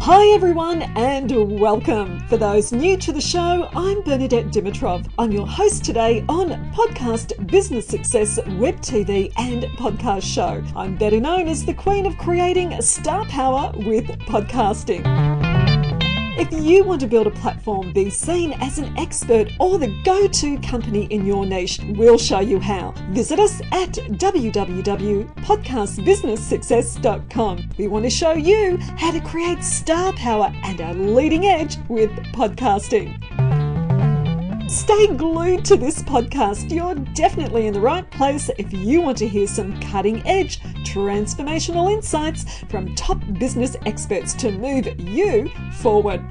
Hi everyone and welcome. For those new to the show, I'm Bernadette Dimitrov. I'm your host today on Podcast Business Success Web TV and Podcast Show. I'm better known as the Queen of creating star power with podcasting. If you want to build a platform, be seen as an expert or the go-to company in your niche, we'll show you how. Visit us at www.podcastbusinesssuccess.com. We want to show you how to create star power and a leading edge with podcasting. Stay glued to this podcast. You're definitely in the right place if you want to hear some cutting-edge, transformational insights from top business experts to move you forward.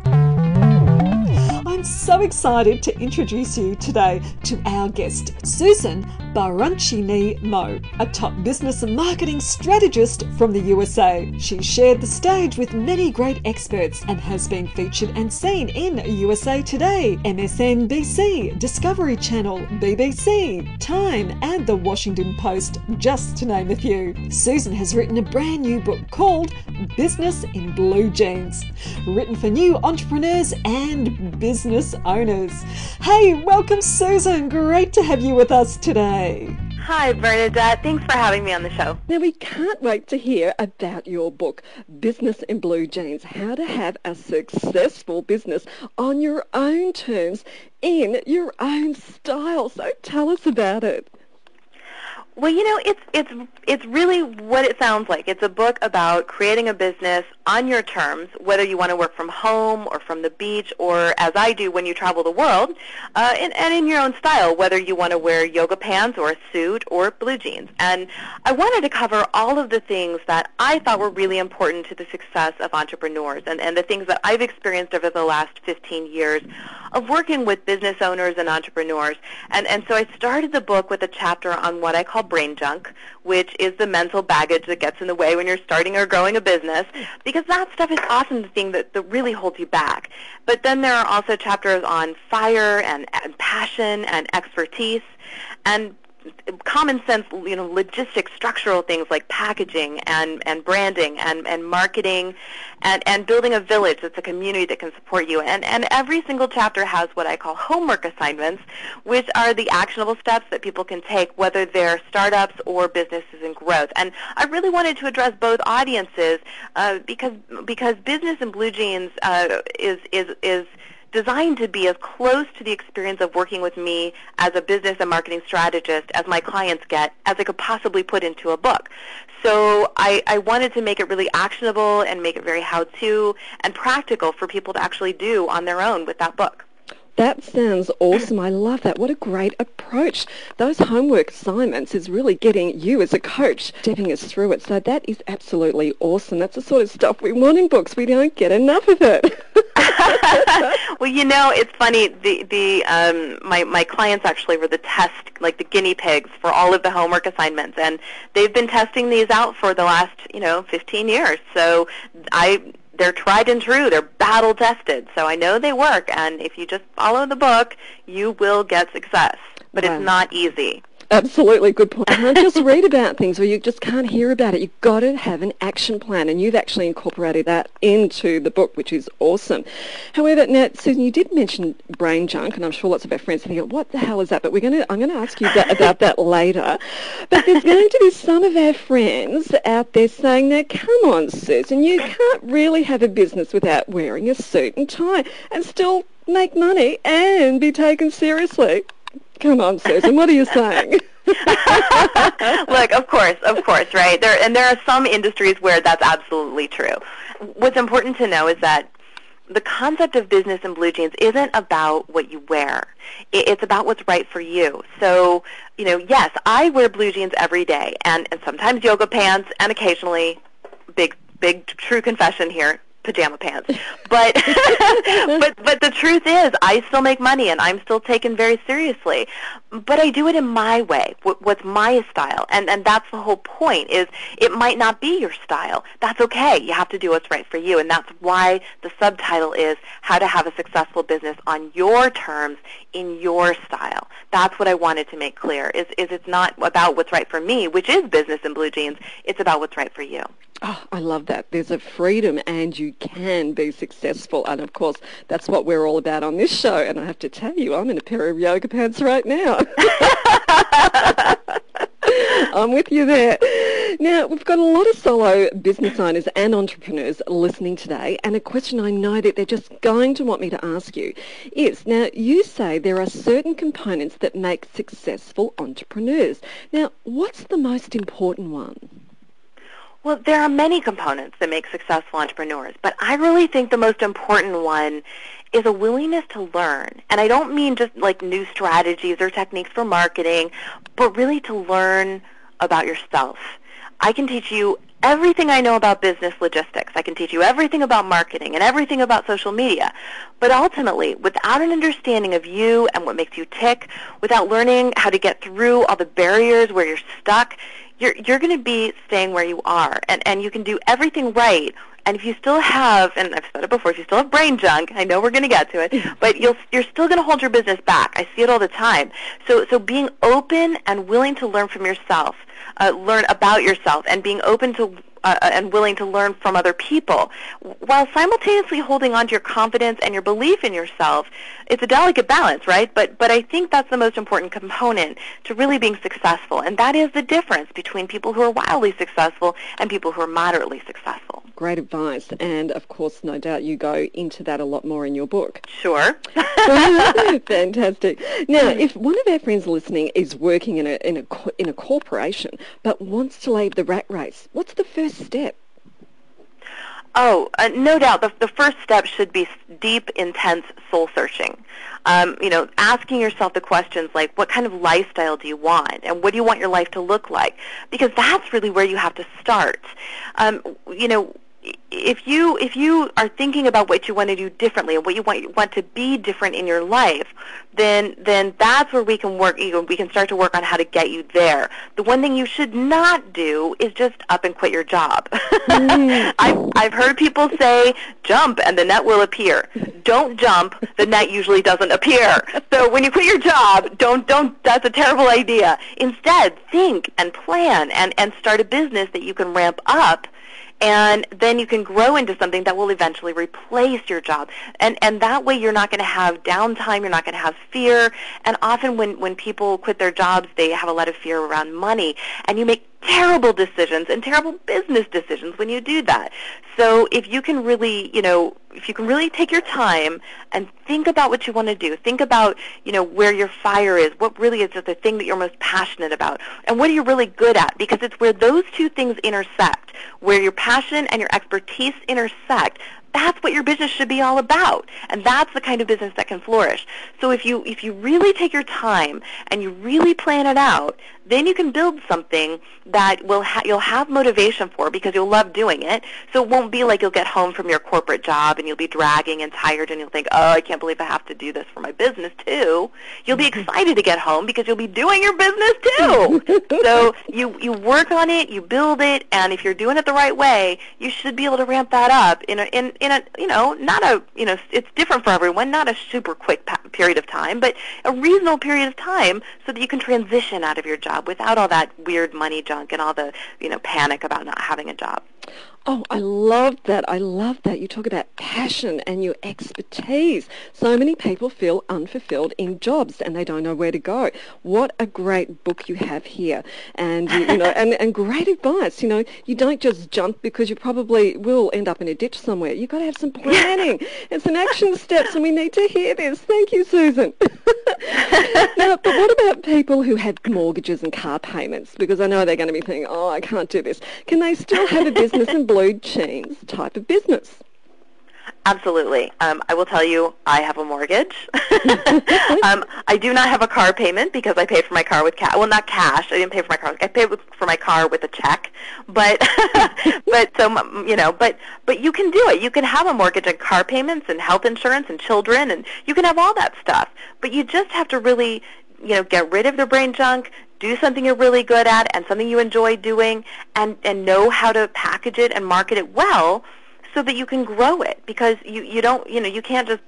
I'm so excited to introduce you today to our guest, Susan Baroncini-Moe, a top business and marketing strategist from the USA. She shared the stage with many great experts and has been featured and seen in USA Today, MSNBC, Discovery Channel, BBC, Time, and The Washington Post, just to name a few. Susan has written a brand new book called Business in Blue Jeans, written for new entrepreneurs and business owners. Hey, welcome Susan. Great to have you with us today. Hi, Bernadette. Thanks for having me on the show. Now, we can't wait to hear about your book, Business in Blue Jeans, How to Have a Successful Business on Your Own Terms, in your own style. So tell us about it. Well, you know, it's really what it sounds like. It's a book about creating a business on your terms, whether you want to work from home or from the beach or, as I do, when you travel the world, and in your own style, whether you want to wear yoga pants or a suit or blue jeans. And I wanted to cover all of the things that I thought were really important to the success of entrepreneurs and the things that I've experienced over the last 15 years of working with business owners and entrepreneurs. And so I started the book with a chapter on what I call brain junk, which is the mental baggage that gets in the way when you're starting or growing a business, because that stuff is often the thing that really holds you back. But then there are also chapters on fire and passion and expertise and common sense, you know, logistics, structural things like packaging and branding and marketing and building a village that's a community that can support you. And every single chapter has what I call homework assignments, which are the actionable steps that people can take, whether they're startups or businesses in growth. And I really wanted to address both audiences because Business in Blue Jeans is designed to be as close to the experience of working with me as a business and marketing strategist as my clients get as I could possibly put into a book. So I wanted to make it really actionable and make it very how-to and practical for people to actually do on their own with that book. That sounds awesome. I love that. What a great approach. Those homework assignments is really getting you as a coach stepping us through it. So that is absolutely awesome. That's the sort of stuff we want in books. We don't get enough of it. Well, you know, it's funny. My clients actually were the test, like the guinea pigs for all of the homework assignments, and they've been testing these out for the last 15 years. So they're tried and true. They're battle tested. So I know they work, and if you just follow the book, you will get success. But It's not easy. Absolutely, good point. You can't just read about things or you just can't hear about it. You've got to have an action plan, and you've actually incorporated that into the book, which is awesome. However, now, Susan, you did mention brain junk, and I'm sure lots of our friends are thinking, what the hell is that? But I'm going to ask you about that later. But there's going to be some of our friends out there saying, now, come on, Susan, you can't really have a business without wearing a suit and tie and still make money and be taken seriously. Come on, Susan, what are you saying? Look, of course, right? There are some industries where that's absolutely true. What's important to know is that the concept of business in blue jeans isn't about what you wear. It's about what's right for you. So, yes, I wear blue jeans every day, and sometimes yoga pants, and occasionally, big true confession here, pajama pants. But but the truth is, I still make money and I'm still taken very seriously. But I do it in my way, what's my style. And that's the whole point, is it might not be your style. That's okay. You have to do what's right for you. And that's why the subtitle is How to Have a Successful Business on Your Terms in Your Style. That's what I wanted to make clear, is it's not about what's right for me, which is business in blue jeans. It's about what's right for you. Oh, I love that. There's a freedom and you can be successful. And of course, that's what we're all about on this show. And I have to tell you, I'm in a pair of yoga pants right now. I'm with you there. Now, we've got a lot of solo business owners and entrepreneurs listening today, and a question I know that they're just going to want me to ask you is, now, you say there are certain components that make successful entrepreneurs. Now, what's the most important one? Well, there are many components that make successful entrepreneurs, but I really think the most important one is a willingness to learn. And I don't mean just like new strategies or techniques for marketing, but really to learn about yourself. I can teach you everything I know about business logistics. I can teach you everything about marketing and everything about social media. But ultimately, without an understanding of you and what makes you tick, without learning how to get through all the barriers where you're stuck, you're going to be staying where you are. And you can do everything right. And if you still have, and I've said it before, if you still have brain junk, I know we're going to get to it, but you're still going to hold your business back. I see it all the time. So being open and willing to learn from yourself, learn about yourself, and being open to and willing to learn from other people, while simultaneously holding on to your confidence and your belief in yourself, it's a delicate balance, right? But I think that's the most important component to really being successful, and that is the difference between people who are wildly successful and people who are moderately successful. Great advice, and of course, no doubt you go into that a lot more in your book. Sure. Fantastic. Now, if one of our friends listening is working in a corporation but wants to leave the rat race, what's the first step? Oh, no doubt. The first step should be deep, intense soul searching. Asking yourself the questions like, what kind of lifestyle do you want? And what do you want your life to look like? Because that's really where you have to start. If you are thinking about what you want to do differently and what you want to be different in your life, then that's where we can work. We can start to work on how to get you there. The one thing you should not do is just up and quit your job. I've heard people say, jump and the net will appear. Don't jump, the net usually doesn't appear. So when you quit your job, don't. That's a terrible idea. Instead, think and plan and start a business that you can ramp up. And then you can grow into something that will eventually replace your job. And that way you're not going to have downtime, you're not going to have fear. And often when people quit their jobs, they have a lot of fear around money. And you make terrible decisions and terrible business decisions when you do that. So if you can really, take your time and think about what you want to do, think about, where your fire is, what really is the thing that you're most passionate about, and what are you really good at, because it's where those two things intersect, where your passion and your expertise intersect. That's what your business should be all about, and that's the kind of business that can flourish. So if you really take your time and you really plan it out, then you can build something that you'll have motivation for because you'll love doing it. So it won't be like you'll get home from your corporate job and you'll be dragging and tired and you'll think, oh, I can't believe I have to do this for my business too. You'll be excited to get home because you'll be doing your business too. So you work on it, you build it, and if you're doing it the right way, you should be able to ramp that up in a it's different for everyone, not a super quick period of time, but a reasonable period of time so that you can transition out of your job without all that weird money junk and all the, panic about not having a job. Oh, I love that. I love that. You talk about passion and your expertise. So many people feel unfulfilled in jobs and they don't know where to go. What a great book you have here. And, and great advice. You don't just jump because you probably will end up in a ditch somewhere. You've got to have some planning and some action steps, and we need to hear this. Thank you, Susan. Now, but what about people who have mortgages and car payments? Because I know they're going to be thinking, oh, I can't do this. Can they still have a business and blue jeans type of business? Absolutely. I will tell you, I have a mortgage. I do not have a car payment because I pay for my car with cash. Well, not cash. I didn't pay for my car. I paid for my car with a check. But, but you can do it. You can have a mortgage and car payments and health insurance and children, and you can have all that stuff. But you just have to really, get rid of the brain junk, do something you're really good at and something you enjoy doing, and know how to package it and market it well, so that you can grow it, because you don't, you can't just,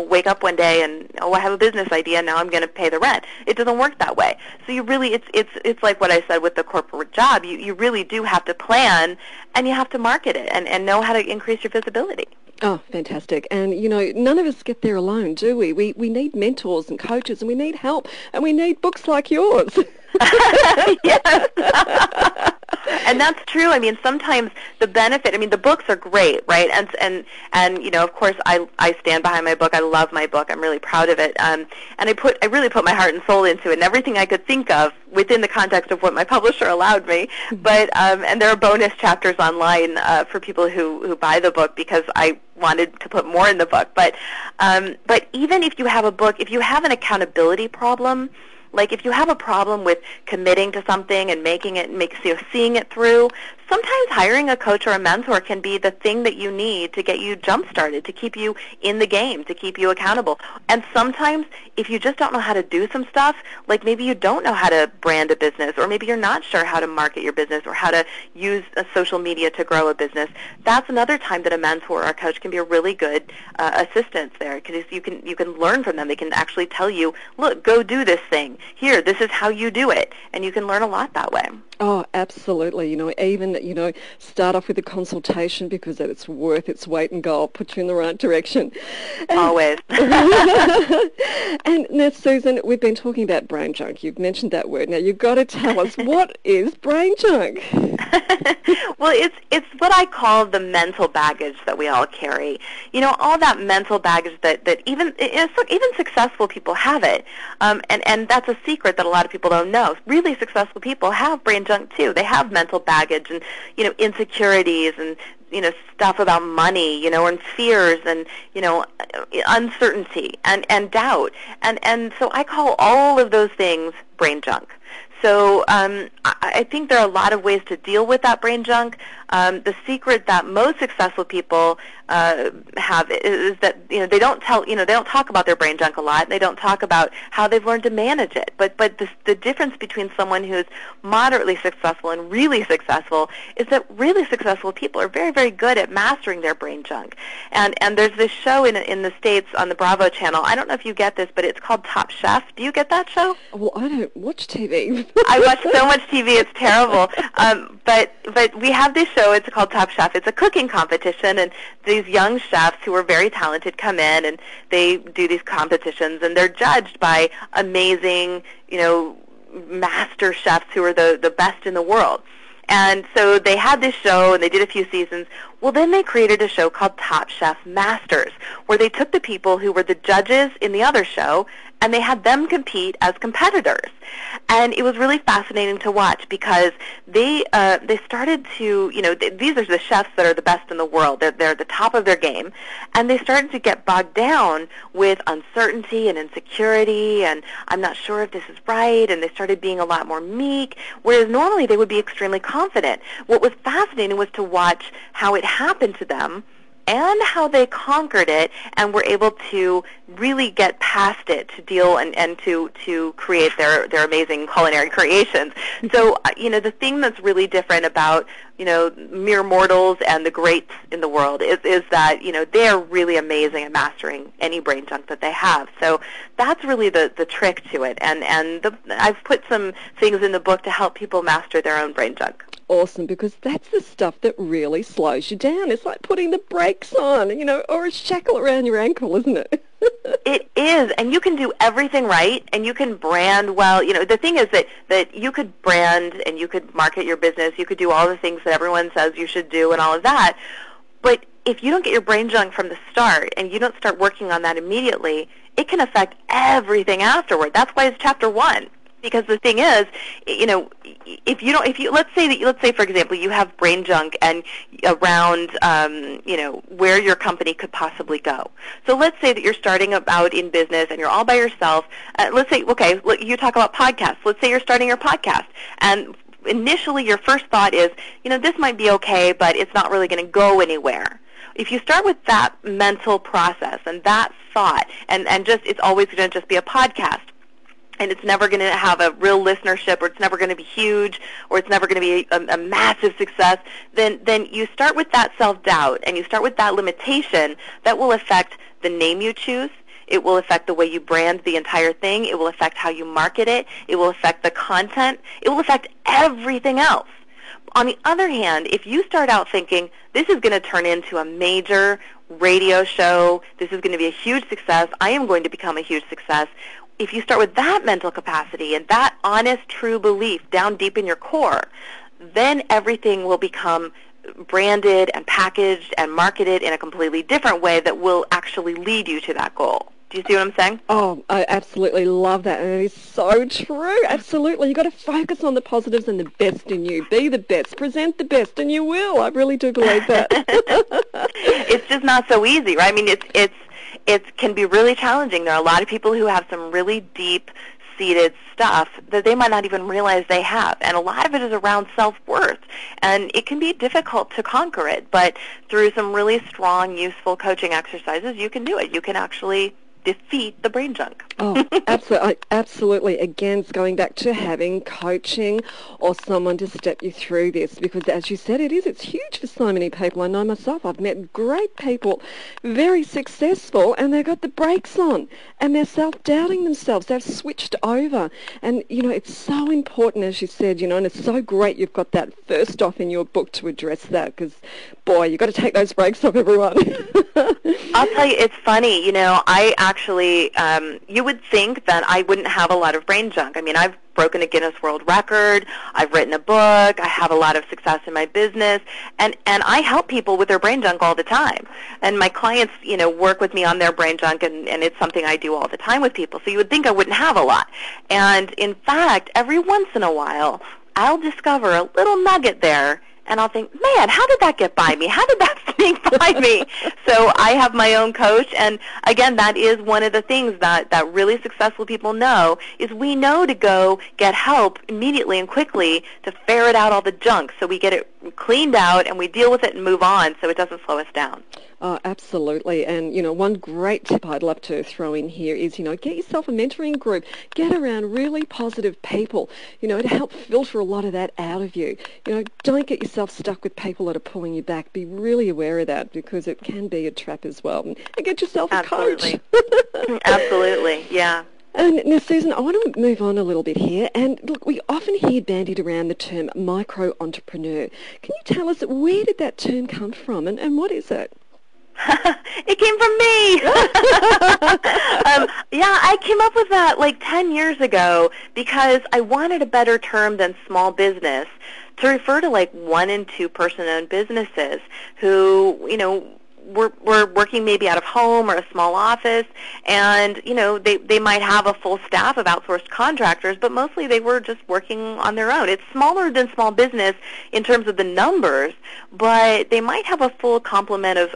wake up one day and, I have a business idea, now I'm going to pay the rent. It doesn't work that way. So you really, it's like what I said with the corporate job. You really do have to plan, and you have to market it and know how to increase your visibility. Oh, fantastic. And, none of us get there alone, do we? We need mentors and coaches, and we need help, and we need books like yours. Yes. And that's true. I mean, sometimes the benefit, the books are great, right? And of course, I stand behind my book. I love my book. I'm really proud of it. And I really put my heart and soul into it, and everything I could think of within the context of what my publisher allowed me. But and there are bonus chapters online for people who buy the book, because I wanted to put more in the book. But even if you have a book, if you have an accountability problem, like if you have a problem with committing to something and seeing it through, sometimes hiring a coach or a mentor can be the thing that you need to get you jump-started, to keep you in the game, to keep you accountable. And sometimes if you just don't know how to do some stuff, like maybe you don't know how to brand a business, or maybe you're not sure how to market your business or how to use social media to grow a business, that's another time that a mentor or a coach can be a really good assistance there, because you can learn from them. They can actually tell you, look, go do this thing. Here, this is how you do it. And you can learn a lot that way. Oh, absolutely. Even, start off with a consultation, because it's worth its weight in gold, put you in the right direction. Always. And now, Susan, we've been talking about brain junk. You've mentioned that word. Now, you've got to tell us, what is brain junk? Well, it's what I call the mental baggage that we all carry. All that mental baggage that even successful people have it. And that's a secret that a lot of people don't know. Really successful people have brain junk too. They have mental baggage and, insecurities and, stuff about money, and fears and, uncertainty and doubt. And so I call all of those things brain junk. So I think there are a lot of ways to deal with that brain junk. The secret that most successful people have is that they don't talk about their brain junk a lot. They don't talk about how they've learned to manage it. But the difference between someone who's moderately successful and really successful is that really successful people are very, very good at mastering their brain junk. And there's this show in the States on the Bravo channel. I don't know if you get this, but it's called Top Chef. Do you get that show? Well, I don't watch TV. I watch so much TV, it's terrible. But we have this show, it's called Top Chef. It's a cooking competition, and these young chefs who are very talented come in, and they do these competitions, and they're judged by amazing, master chefs who are the best in the world. And so they had this show, and they did a few seasons. Well, then they created a show called Top Chef Masters, where they took the people who were the judges in the other show, and they had them compete as competitors. And it was really fascinating to watch, because they started to, these are the chefs that are the best in the world. They're at the top of their game. And they started to get bogged down with uncertainty and insecurity, and I'm not sure if this is right, and they started being a lot more meek, whereas normally they would be extremely confident. What was fascinating was to watch how it happened to them, and how they conquered it and were able to really get past it to deal and to create their amazing culinary creations. So, the thing that's really different about, mere mortals and the greats in the world is that, they're really amazing at mastering any brain junk that they have. So that's really the trick to it. And I've put some things in the book to help people master their own brain junk. Awesome, because that's the stuff that really slows you down. It's like putting the brakes on, or a shackle around your ankle, isn't it? It is, and you can do everything right, and you can brand well. The thing is that you could brand and you could market your business, you could do all the things that everyone says you should do and all of that, but if you don't get your brain junk from the start and you don't start working on that immediately, it can affect everything afterward. That's why it's chapter 1. Because the thing is, let's say for example you have brain junk and around where your company could possibly go. So let's say that you're starting out in business and you're all by yourself. Let's say, okay, you talk about podcasts. Let's say you're starting your podcast, and initially your first thought is, this might be okay, but it's not really going to go anywhere. If you start with that mental process and that thought, and just it's always going to just be a podcast. and it's never going to have a real listenership, or it's never going to be huge, or it's never going to be a massive success, then you start with that self-doubt, and you start with that limitation that will affect the name you choose. It will affect the way you brand the entire thing. It will affect how you market it. It will affect the content. It will affect everything else. On the other hand, if you start out thinking, this is going to turn into a major radio show, this is going to be a huge success, I am going to become a huge success, if you start with that mental capacity and that honest, true belief down deep in your core, then everything will become branded and packaged and marketed in a completely different way that will actually lead you to that goal. Do you see what I'm saying? Oh, I absolutely love that, and it is so true. Absolutely. You've got to focus on the positives and the best in you. Be the best. Present the best, and you will. I really do believe that. It's just not so easy, right? I mean, it can be really challenging. There are a lot of people who have some really deep-seated stuff that they might not even realize they have, and a lot of it is around self-worth, and it can be difficult to conquer it, but through some really strong, useful coaching exercises, you can do it. You can actually defeat the brain junk. Oh, absolutely. Absolutely. Again, it's going back to having coaching or someone to step you through this, because as you said, it's huge for so many people. I know myself, I've met great people, very successful, and they've got the brakes on, and they're self-doubting themselves. They've switched over. And, it's so important, as you said, and it's so great you've got that first off in your book to address that, because, boy, you've got to take those brakes off, everyone. I'll tell you, it's funny. I actually, you would think that I wouldn't have a lot of brain junk. I mean, I've broken a Guinness World Record. I've written a book. I have a lot of success in my business. And I help people with their brain junk all the time. And my clients, work with me on their brain junk, and it's something I do all the time with people. So you would think I wouldn't have a lot. And in fact, every once in a while, I'll discover a little nugget there, and I'll think, man, how did that get by me? How did that sneak by me? So I have my own coach, and again, that is one of the things that really successful people know, is we know to go get help immediately and quickly to ferret out all the junk, so we get it cleaned out and we deal with it and move on so it doesn't slow us down. Oh, absolutely. And, one great tip I'd love to throw in here is, get yourself a mentoring group. Get around really positive people, to help filter a lot of that out of you. Don't get yourself stuck with people that are pulling you back. Be really aware of that, because it can be a trap as well. And get yourself a coach. Absolutely, yeah. And now, Susan, I want to move on a little bit here. And look, we often hear bandied around the term micro-entrepreneur. Can you tell us, where did that term come from, and what is it? It came from me. I came up with that like 10 years ago because I wanted a better term than small business to refer to like 1- and 2-person-owned businesses who, were working maybe out of home or a small office, and they might have a full staff of outsourced contractors, but mostly they were just working on their own. It's smaller than small business in terms of the numbers, but they might have a full complement of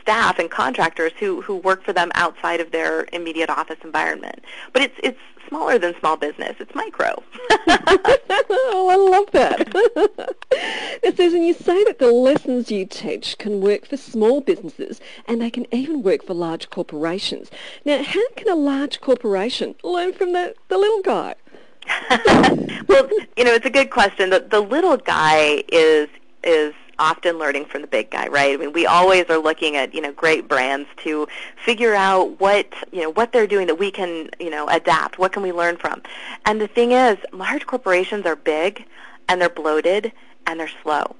staff and contractors who work for them outside of their immediate office environment. But it's smaller than small business. It's micro. Oh, I love that. Now, Susan, you say that the lessons you teach can work for small businesses, and they can even work for large corporations. Now, how can a large corporation learn from the little guy? Well, it's a good question. The little guy is often learning from the big guy, right? I mean, we always are looking at, great brands to figure out what they're doing that we can, adapt. What can we learn from? And the thing is, large corporations are big, and they're bloated, and they're slow.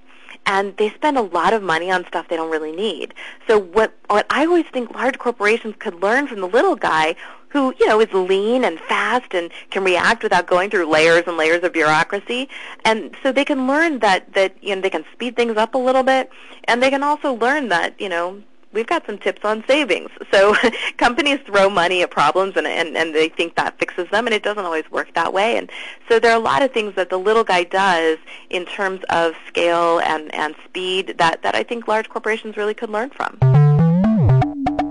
And they spend a lot of money on stuff they don't really need. So what I always think large corporations could learn from the little guy, who, is lean and fast and can react without going through layers and layers of bureaucracy. And so they can learn that they can speed things up a little bit, and they can also learn that, we've got some tips on savings. So companies throw money at problems, and they think that fixes them, and it doesn't always work that way. And so there are a lot of things that the little guy does in terms of scale and speed that I think large corporations really could learn from.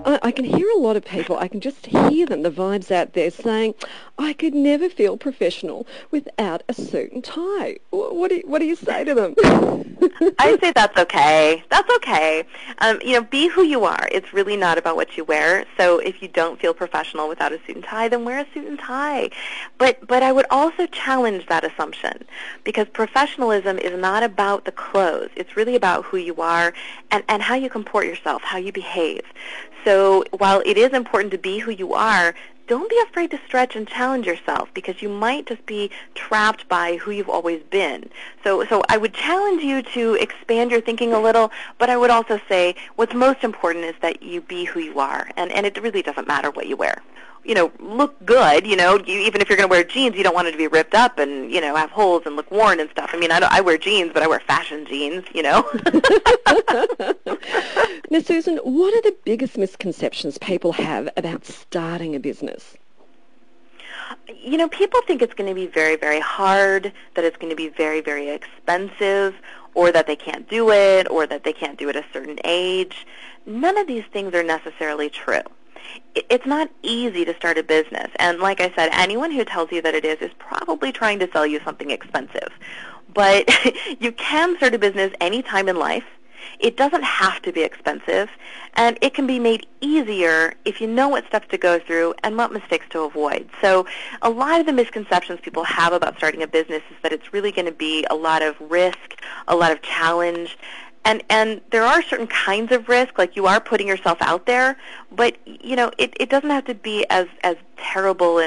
I can hear a lot of people, I can just hear them, the vibes out there saying, I could never feel professional without a suit and tie. What do you say to them? I say that's okay. That's okay. Be who you are. It's really not about what you wear. So if you don't feel professional without a suit and tie, then wear a suit and tie. But I would also challenge that assumption, because professionalism is not about the clothes. It's really about who you are and how you comport yourself, how you behave. So while it is important to be who you are, don't be afraid to stretch and challenge yourself, because you might just be trapped by who you've always been. So I would challenge you to expand your thinking a little, but I would also say what's most important is that you be who you are, and it really doesn't matter what you wear. Look good, even if you're going to wear jeans, you don't want it to be ripped up and, have holes and look worn and stuff. I mean, I wear jeans, but I wear fashion jeans, Now, Susan, what are the biggest misconceptions people have about starting a business? People think it's going to be very, very hard, that it's going to be very, very expensive, or that they can't do it, or that they can't do it at a certain age. None of these things are necessarily true. It's not easy to start a business, and like I said, anyone who tells you that it is probably trying to sell you something expensive. But you can start a business any time in life. It doesn't have to be expensive, and it can be made easier if you know what steps to go through and what mistakes to avoid. So a lot of the misconceptions people have about starting a business is that it's really going to be a lot of risk, a lot of challenge, and there are certain kinds of risk, like you are putting yourself out there, but it doesn't have to be as terrible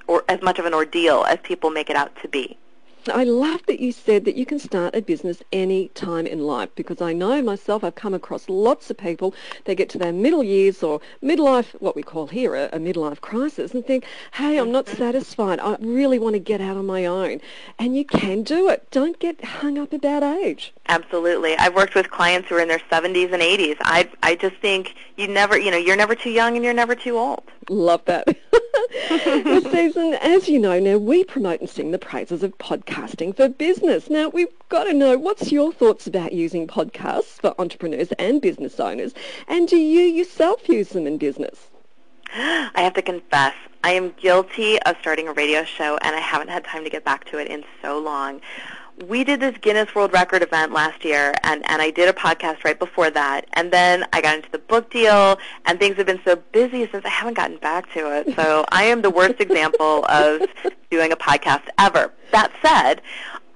or as much of an ordeal as people make it out to be. I love that you said that you can start a business any time in life, because I know myself, I've come across lots of people, they get to their middle years or midlife, what we call here a midlife crisis, and think, hey, I'm not satisfied, I really want to get out on my own. And you can do it. Don't get hung up about age. Absolutely. I've worked with clients who are in their 70s and 80s. I just think you're never too young and you're never too old. Love that. Well, Susan, as you know, now we promote and sing the praises of podcasting for business. Now, we've got to know, what's your thoughts about using podcasts for entrepreneurs and business owners? And do you yourself use them in business? I have to confess, I am guilty of starting a radio show, and I haven't had time to get back to it in so long. We did this Guinness World Record event last year, and I did a podcast right before that, and then I got into the book deal, and things have been so busy since I haven't gotten back to it. So I am the worst example of doing a podcast ever. That said,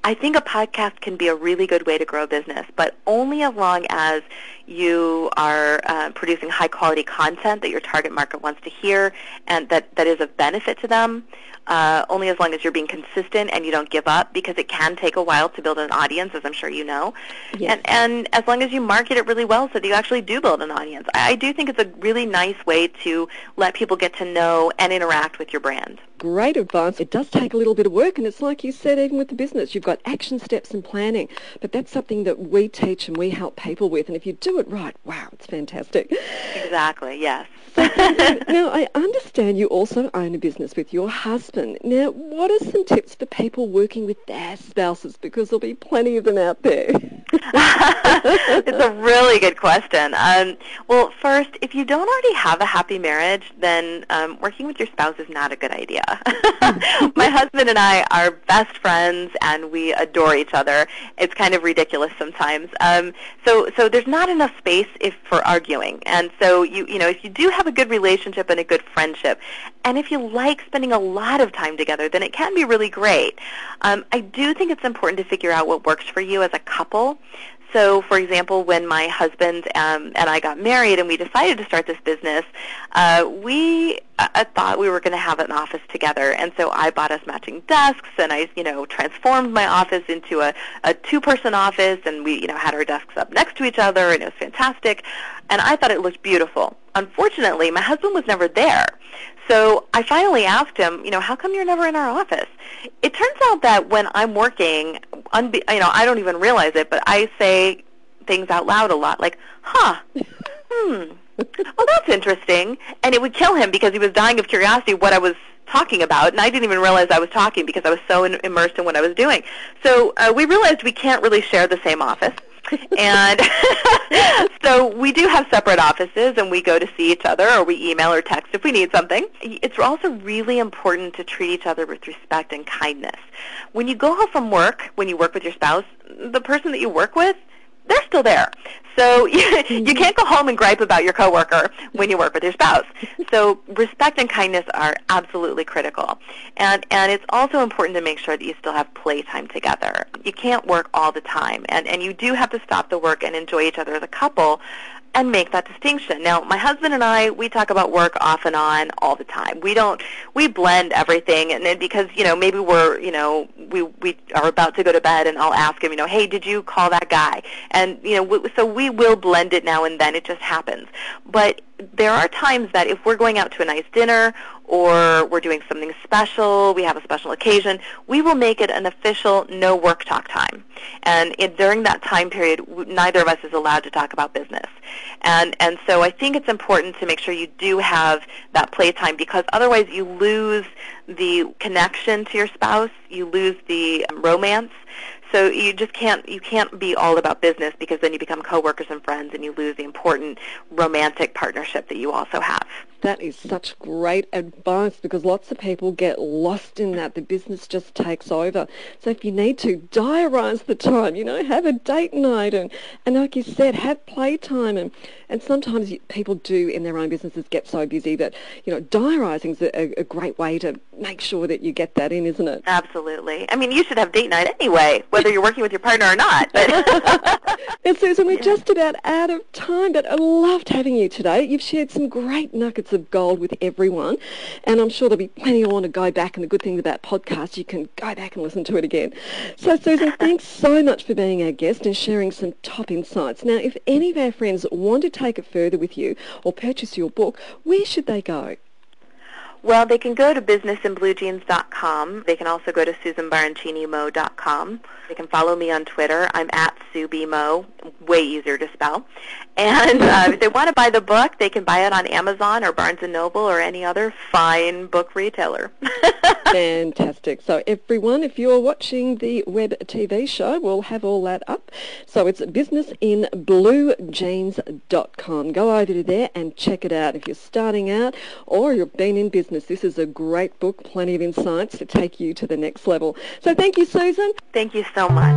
I think a podcast can be a really good way to grow a business, but only as long as you are producing high-quality content that your target market wants to hear and that is of benefit to them. Only as long as you're being consistent and you don't give up, because it can take a while to build an audience, as I'm sure you know. Yes. And as long as you market it really well so that you actually do build an audience. I do think it's a really nice way to let people get to know and interact with your brand. Great advice. It does take a little bit of work, and it's like you said, even with the business, you've got action steps and planning, but that's something that we teach and we help people with, and if you do it right, wow, it's fantastic. Exactly, yes. Now, I understand you also own a business with your husband. Now, what are some tips for people working with their spouses? Because there'll be plenty of them out there. It's a really good question. Well, first, if you don't already have a happy marriage, then working with your spouse is not a good idea. My husband and I are best friends, and we adore each other. It's kind of ridiculous sometimes. So there's not enough space for arguing. And so, if you do have a good relationship and a good friendship, and if you like spending a lot of time together, then it can be really great. I do think it's important to figure out what works for you as a couple. So, for example, when my husband and I got married and we decided to start this business, we thought we were going to have an office together. And so I bought us matching desks, and I, transformed my office into a two-person office, and we, had our desks up next to each other, and it was fantastic. And I thought it looked beautiful. Unfortunately, my husband was never there. So I finally asked him, how come you're never in our office? It turns out that when I'm working, I don't even realize it, but I say things out loud a lot, like, well, that's interesting. And it would kill him because he was dying of curiosity what I was talking about, and I didn't even realize I was talking because I was so immersed in what I was doing. So we realized we can't really share the same office. And so we do have separate offices, and we go to see each other, or we email or text if we need something. It's also really important to treat each other with respect and kindness. When you go home from work, when you work with your spouse, the person that you work with, they're still there. So you can't go home and gripe about your coworker when you work with your spouse. So respect and kindness are absolutely critical. And it's also important to make sure that you still have playtime together. You can't work all the time, and you do have to stop the work and enjoy each other as a couple and make that distinction. Now, my husband and I, we talk about work off and on all the time. We blend everything, and then because, maybe we are about to go to bed, and I'll ask him, hey, did you call that guy? And, so we will blend it now and then. It just happens. But there are times that if we're going out to a nice dinner or we're doing something special, we have a special occasion, we will make it an official no work talk time. And during that time period, neither of us is allowed to talk about business. And so I think it's important to make sure you do have that playtime, because otherwise you lose the connection to your spouse, you lose the romance. So you can't be all about business, because then you become coworkers and friends, and you lose the important romantic partnership that you also have. That is such great advice, because lots of people get lost in that. The business just takes over. So if you need to, diarise the time, have a date night, and like you said, have playtime. And sometimes people do in their own businesses get so busy that, diarising is a great way to make sure that you get that in, isn't it? Absolutely. I mean, you should have date night anyway, whether you're working with your partner or not. And Susan, we're just about out of time, but I loved having you today. You've shared some great nuggets of gold with everyone, and I'm sure there'll be plenty who want to go back, and the good thing about podcasts, you can go back and listen to it again. So Susan, thanks so much for being our guest and sharing some top insights. Now, if any of our friends want to take it further with you or purchase your book, where should they go? Well, they can go to businessinbluejeans.com. They can also go to susanbaroncini-moe.com. They can follow me on Twitter. I'm at SuBMoe, way easier to spell. And if they want to buy the book, they can buy it on Amazon or Barnes & Noble or any other fine book retailer. Fantastic. So everyone, if you're watching the web TV show, we'll have all that up. So it's businessinbluejeans.com. Go over to there and check it out. If you're starting out or you've been in business, this is a great book, plenty of insights to take you to the next level. So thank you, Susan. Thank you so much.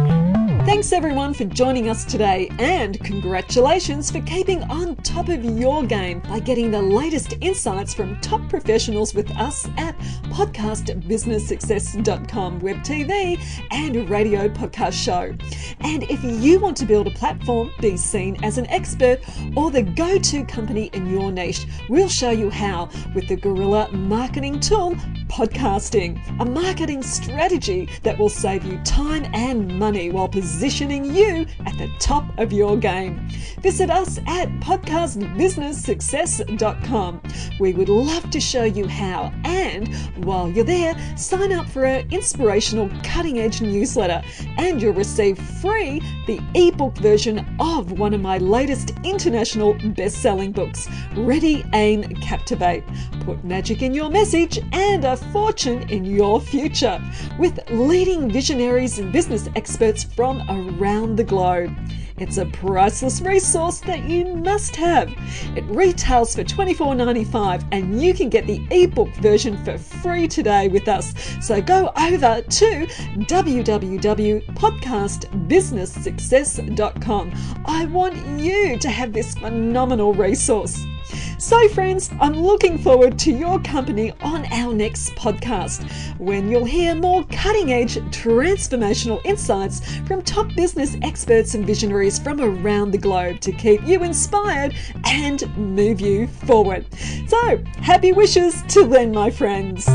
Thanks everyone for joining us today, and congratulations for keeping on top of your game by getting the latest insights from top professionals with us at podcastbusinesssuccess.com web TV and radio podcast show. And if you want to build a platform, be seen as an expert or the go-to company in your niche, we'll show you how with the guerrilla marketing tool, podcasting, a marketing strategy that will save you time and money while positioning you at the top of your game. Visit us at podcastbusinesssuccess.com. We would love to show you how, and while you're there, sign up for our inspirational cutting-edge newsletter, and you'll receive free the ebook version of one of my latest international best-selling books, Ready, Aim, Captivate. Put magic in your message and a fortune in your future, with leading visionaries and business experts from around the globe. It's a priceless resource that you must have. It retails for $24.95, and you can get the ebook version for free today with us. So go over to www.podcastbusinesssuccess.com. I want you to have this phenomenal resource. So friends, I'm looking forward to your company on our next podcast, when you'll hear more cutting-edge transformational insights from top business experts and visionaries from around the globe to keep you inspired and move you forward. So, happy wishes till then, my friends.